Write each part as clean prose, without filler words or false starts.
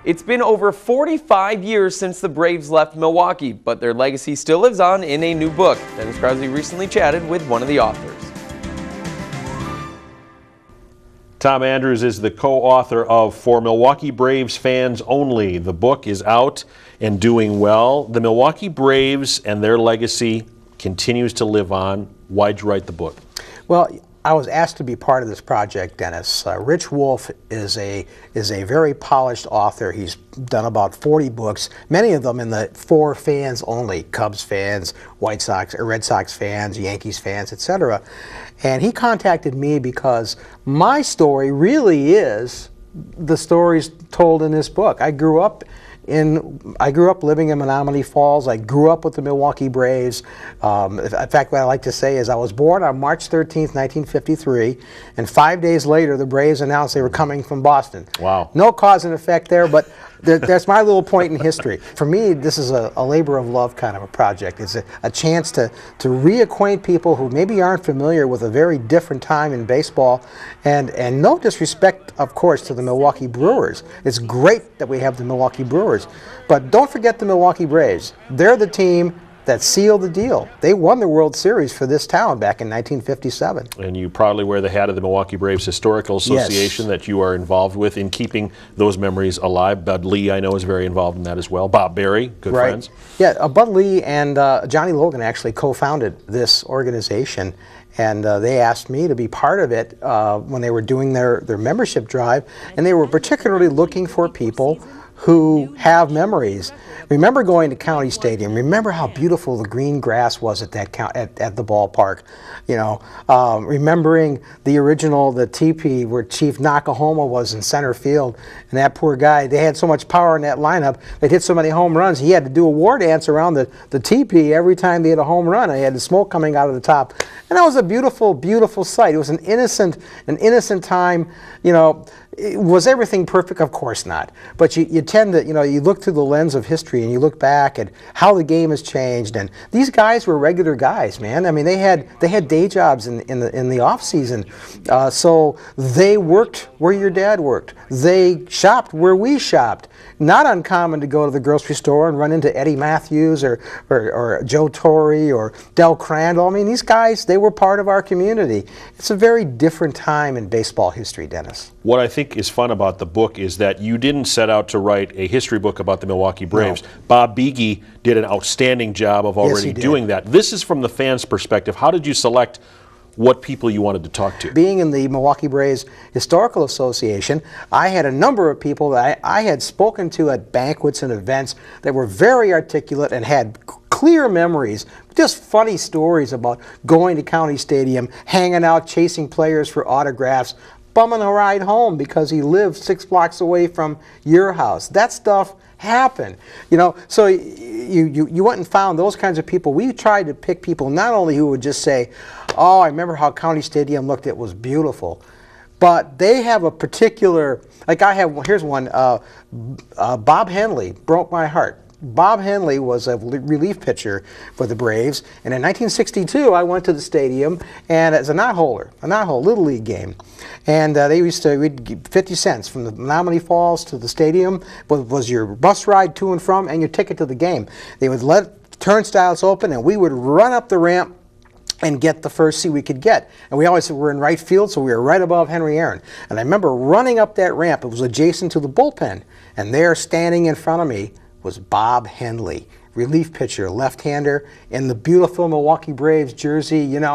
It's been over 45 years since the Braves left Milwaukee, but their legacy still lives on in a new book. Dennis Crosby recently chatted with one of the authors. Tom Andrews is the co-author of For Milwaukee Braves Fans Only. The book is out and doing well. The Milwaukee Braves and their legacy continues to live on. Why'd you write the book? Well, I was asked to be part of this project, Dennis. Rich Wolf is a very polished author. He's done about 40 books, many of them in the For Fans Only, Cubs fans, White Sox, Red Sox fans, Yankees fans, etc. And he contacted me because my story really is the stories told in this book. I grew up living in Menomonee Falls. I grew up with the Milwaukee Braves. In fact, what I like to say is I was born on March 13th, 1953, and 5 days later the Braves announced they were coming from Boston. Wow. No cause and effect there, but that's my little point in history. For me, this is a labor of love kind of a project. It's a chance to reacquaint people who maybe aren't familiar with a very different time in baseball, and no disrespect, of course, to the Milwaukee Brewers. It's great that we have the Milwaukee Brewers, but don't forget the Milwaukee Braves. They're the team that sealed the deal. They won the World Series for this town back in 1957. And you proudly wear the hat of the Milwaukee Braves Historical Association. Yes. That you are involved with in keeping those memories alive. Bud Lee, I know, is very involved in that as well. Bob Berry, good friends. Yeah, Bud Lee and Johnny Logan actually co-founded this organization, and they asked me to be part of it when they were doing their membership drive, and they were particularly looking for people who have memories. Remember going to County Stadium. Remember how beautiful the green grass was at the ballpark. You know, remembering the teepee where Chief Nakahoma was in center field, and that poor guy. They had so much power in that lineup. They'd hit so many home runs. He had to do a war dance around the teepee every time they had a home run. And he had the smoke coming out of the top, and that was a beautiful, beautiful sight. It was an innocent time. You know. Was everything perfect? Of course not. But you tend to, you look through the lens of history and you look back at how the game has changed. And these guys were regular guys, man. I mean, they had day jobs in the off season, so they worked where your dad worked. They shopped where we shopped. Not uncommon to go to the grocery store and run into Eddie Matthews or Joe Torre or Del Crandall. I mean, these guys, they were part of our community. It's a very different time in baseball history, Dennis. What I think is fun about the book is that you didn't set out to write a history book about the Milwaukee Braves. No. Bob Beege did an outstanding job of already doing that. This is from the fans' perspective. How did you select what people you wanted to talk to? Being in the Milwaukee Braves Historical Association, I had a number of people that I had spoken to at banquets and events that were very articulate and had clear memories, just funny stories about going to County Stadium, hanging out, chasing players for autographs, bumming a ride home because he lived 6 blocks away from your house. That stuff happened, so you went and found those kinds of people. We tried to pick people not only who would just say, oh, I remember how County Stadium looked, it was beautiful, but they have a particular, like I have, here's one, Bob Henley broke my heart. Bob Henley was a relief pitcher for the Braves, and in 1962 I went to the stadium and as a knot-hole, Little League game, and we'd give 50 cents from the Menomonee Falls to the stadium was your bus ride to and from and your ticket to the game. They would let turnstiles open and we would run up the ramp and get the first seat we could get. And we always were in right field, so we were right above Henry Aaron. And I remember running up that ramp. It was adjacent to the bullpen, and there standing in front of me was Bob Henley, relief pitcher, left-hander, in the beautiful Milwaukee Braves jersey, and,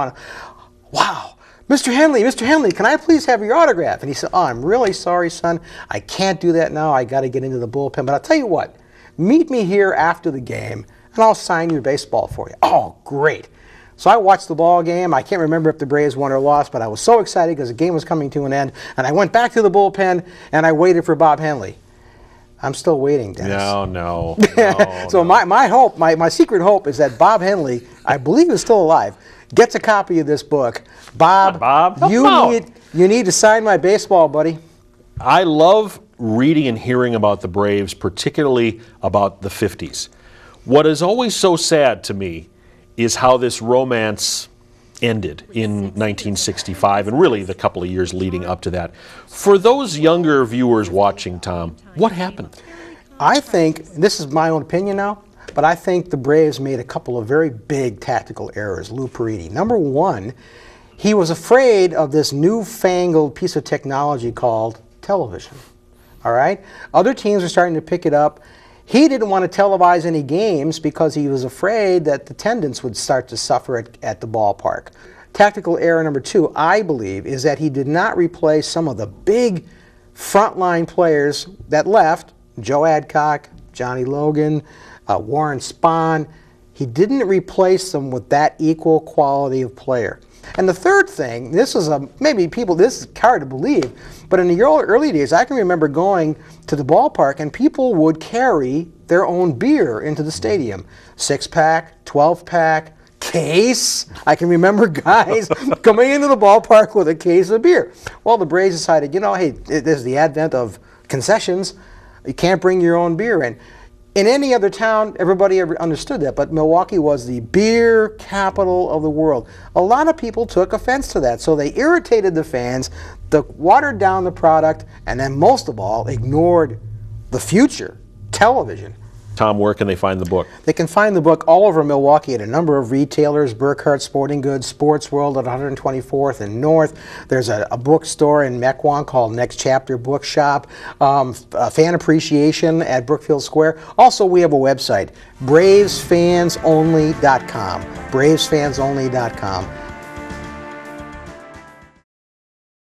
wow, Mr. Henley, can I please have your autograph? And he said, oh, I'm really sorry, son. I can't do that now. I got to get into the bullpen. But I'll tell you what, meet me here after the game, and I'll sign your baseball for you. Oh, great. So I watched the ball game. I can't remember if the Braves won or lost, but I was so excited because the game was coming to an end. And I went back to the bullpen, and I waited for Bob Henley. I'm still waiting, Dennis. No. So my hope, my secret hope is that Bob Henley, I believe is still alive, gets a copy of this book. Bob, you need to sign my baseball, buddy. I love reading and hearing about the Braves, particularly about the 50s. What is always so sad to me is how this romance ended in 1965 and really the couple of years leading up to that. For those younger viewers watching, Tom, what happened? I think, this is my own opinion now, but I think the Braves made a couple of very big tactical errors. Lou Paridi. Number one, he was afraid of this newfangled piece of technology called television. All right? Other teams were starting to pick it up. He didn't want to televise any games because he was afraid that the attendance would start to suffer at the ballpark. Tactical error number two, I believe, is that he did not replace some of the big frontline players that left, Joe Adcock, Johnny Logan, Warren Spahn. He didn't replace them with that equal quality of player. And the third thing, this is maybe people, this is hard to believe, but in the early days, I can remember going to the ballpark and people would carry their own beer into the stadium. 6-pack, 12-pack, case. I can remember guys coming into the ballpark with a case of beer. Well, the Braves decided, you know, hey, there's the advent of concessions. You can't bring your own beer in. In any other town, everybody understood that, but Milwaukee was the beer capital of the world. A lot of people took offense to that, so they irritated the fans, watered down the product, and then most of all, ignored the future, television. Tom, where can they find the book? They can find the book all over Milwaukee at a number of retailers, Burkhardt Sporting Goods, Sports World at 124th and North. There's a bookstore in Mequon called Next Chapter Bookshop, Fan Appreciation at Brookfield Square. Also, we have a website, bravesfansonly.com, bravesfansonly.com.